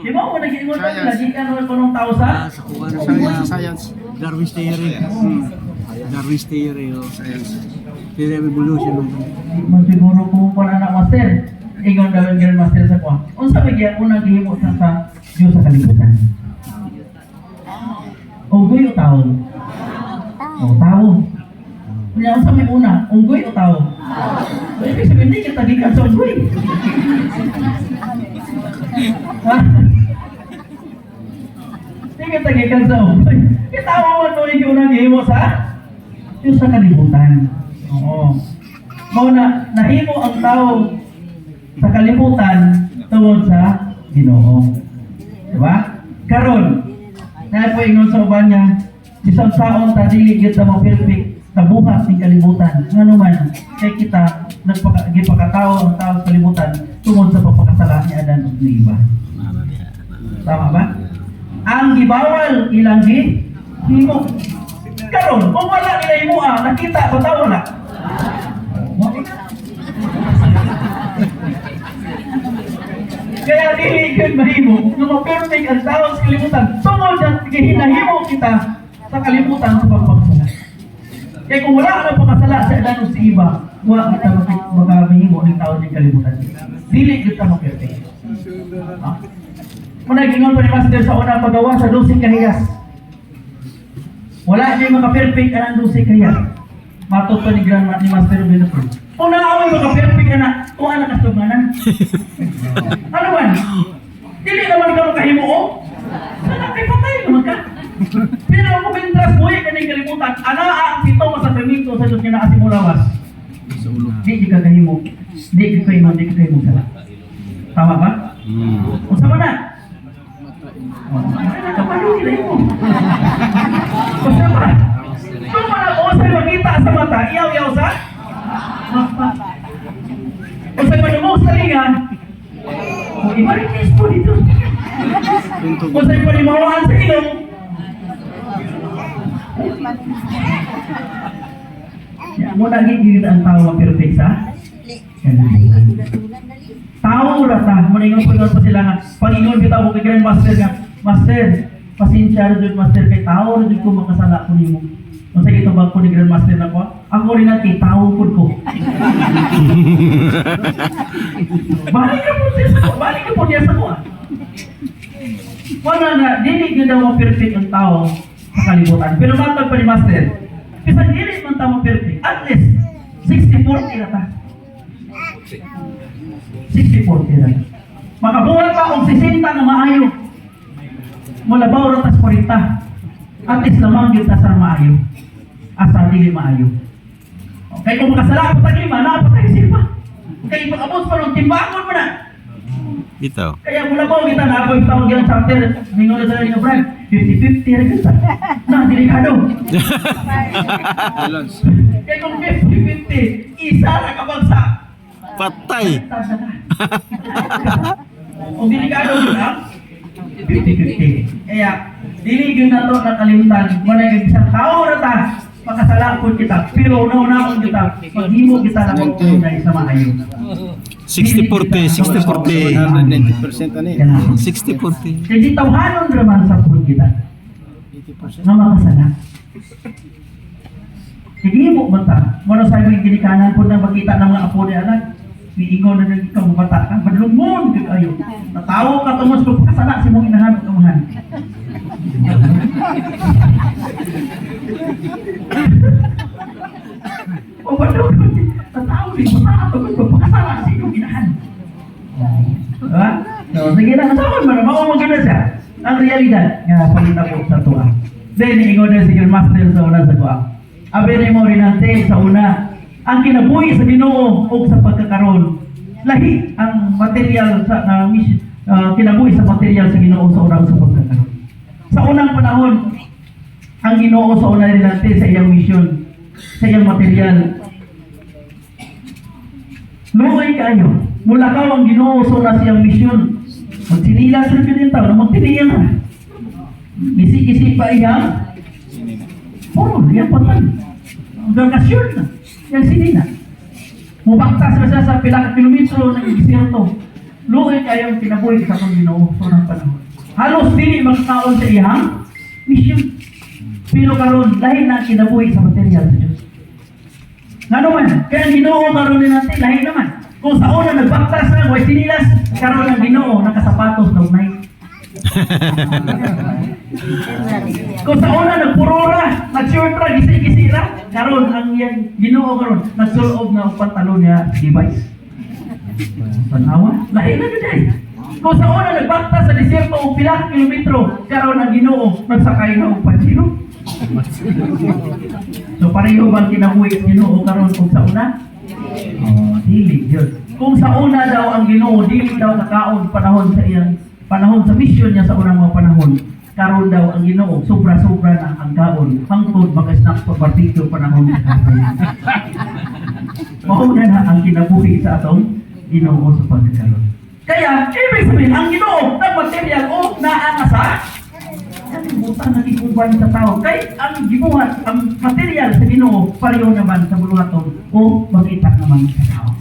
Di ba mo nag-ingon na lagi ka no kunong tao sa Sa kuha na Science. Darwin's theory. Darwin's theory. Science. Theory of evolution. mo siguro kung para na master. Ingon daw ang Grand Master sa kuha. Unsa ba gyud unang gihimo sa Dios sa kalibutan? Unggoy o tao? O tao. Kaya unsa may una? Unggoy o tao? Ibig sabihin hindi kita gikan sa unggoy. Ha? Hindi kita gikan sa unggoy. Kitawa mo ito yung unang gihimo sa Diyos sa kalibutan. Oo. Mao na nahimo ang tao sa kalibutan tungod sa Ginoo. Diba? Karon, na po ingon sa uban niya, isang taon ta dili gyud ta perfect sa buhat ng kalibutan. Ngano man kay kita nagpakatao ang tao sa kalibutan tungod sa pagpakasala ni Adan ug ni Eva. Tama ba? Ang gibawal ilang himo. Karon, kung wala nila himuha, nakita ba tawo na? Kaya dili gyud mahimo nga ma-perfect ang tao sa kalibutan tungod sa hinahimo kita sa kalibutan sa pagpakasala. Kaya kung wala ka ng pagkasala sa Adan o sa Eva, wala kita magkahimo ng tao sa kalibutan. Dili kita ma-perfect. Gingon pa ni Master sa unang paggawa sa 12 kahiyas. Wala siya maka-perfect ang 12 kahiyas. Matot pa ni Master Beneford. Kung naaway maka-perfect na, kung anak ka sumanan. Ano man? Dili naman ka makahimo o? Sana kay patay naman ka. Pero kung bintras mo yung kanyang kalimutan, ang pito masakramento sa Diyos niya na asimulawas. Di ka kahimo. Di ka kahimo sala. Tama ba? O sama na? Kapalo nila mo. O sama? Kung malakosay makita sa mata, iyaw-iyaw sa? O sa manumog sa lingan, o imaritis po dito. O sa panimawaan sa ilong, muna gigilid ang tao ma-perfect sa? Tao rata, muna ingon pa sila nga, Panginoon kita ako kay Grand Master nga, Master, pasensya rin Master, kay tao rin ko makasala ko nimo. Kung sa ito ba po ni Grand Master na ko, ako rin natin, tao po ko. Balik ka po niya sa ko. Wala nga, dili yun daw ma-perfect ang tao sa kalibutan. Pero matag pa ni Master, kasi dili man tao ma-perfect, at least 60-40 na ta. 60-40 na. Makabuhat pa kung 60 na maayo. Mula ba oras 40. At least lamang yun ta sa maayo. Asa dili maayo. Okay, kung makasala pa tayo, napatay silpa. Kaya pag-abot pa nung timbangon mo na. Ito. Kaya mula ba kita na ako yung tawag yung chapter, ningon na sa inyo, Brad, 50-50 rin kita. Na, delikado. Kaya kung 50-50, isa na kabagsak. Patay. Kung delikado yun, ha? 50-50. Kaya, dili yun na ito nakalimutan. Wala yung isang tao na ta, makasalapon kita. Pero una-unahon kita, maghimo kita na magpunay sa maayo. 60-40, 60-40. 90% ano eh. 60-40. Kasi tawhanon naman sa pun kita. Na makasala. Hindi mo bata. Mano sa yung ginikanan po na makita ng mga apo ni anak. Iingon na nang ikaw bata ka. Madlumon kayo. Natawo ka tungos kung kasala si mong inahan at kamahan. O madlumon. Natawo rin mo na tungos kung kasala si mong inahan. Diba? So, sige na. Nasakon mo na. Maumaganda siya. Ang realidad nga palita po sa tuwa. Then, ingon na si Master sa una sa tuwa. Abere mo rin natin sa una, ang kinabuhi sa Ginoo o sa pagkakaroon. Lahi ang material sa kinabuhi sa material sa Ginoo sa una o sa pagkakaroon. Sa unang panahon, ang Ginoo sa una rin natin sa iyang mission, sa iyang material. Luoy kayo, mula ka ang Ginoo sa una sa iyang mission. Magsinila sa rin tao na magtiniyan na. Bisi-isi pa iyang yan patan. Gagkasyon na. Yan sinina. Mubaktas na siya sa pila ka kilometro ng desierto. luoy kayong kinabuhi sa akong Ginoo sa unang panahon. Halos dili magkaon sa iyang mission. Pero karon lahi na ang kinabuhi sa material sa Dios. Nga naman, kaya ang Ginoo karon din natin lahi naman. Kung sa una nagbaktas na way sinilas, karon ang Ginoo nakasapatos na unay. Kung sa una nagpurura, nagshortra, gisi-gisira, karon ang yan Ginoo karon nagsulob na og pantalon niya device. Tanawa, lahi na gid ay. Kung sa una nagbaktas sa desierto og pila ka kilometro, karon ang Ginoo nagsakay na og pansino. So pareho bang kinabuhi ang Ginoo karon kung sa una? Oh, dili yun. Kung sa una daw ang Ginoo dili daw nakaon panahon sa iyang panahon sa mission niya sa unang mga panahon, karon daw ang Ginoo sobra-sobra na ang kaon hangtod mag-snack pa partido panahon sa karon. Mauna na ang kinabuhi sa atong Ginoo sa pagkakaroon. Kaya, ibig sabihin, ang Ginoo ng material o naana sa butang na ikuban sa tao. Kaya ang gibuhat, ang material sa Ginoo pareho naman sa buluhaton o mag-itak naman sa tao.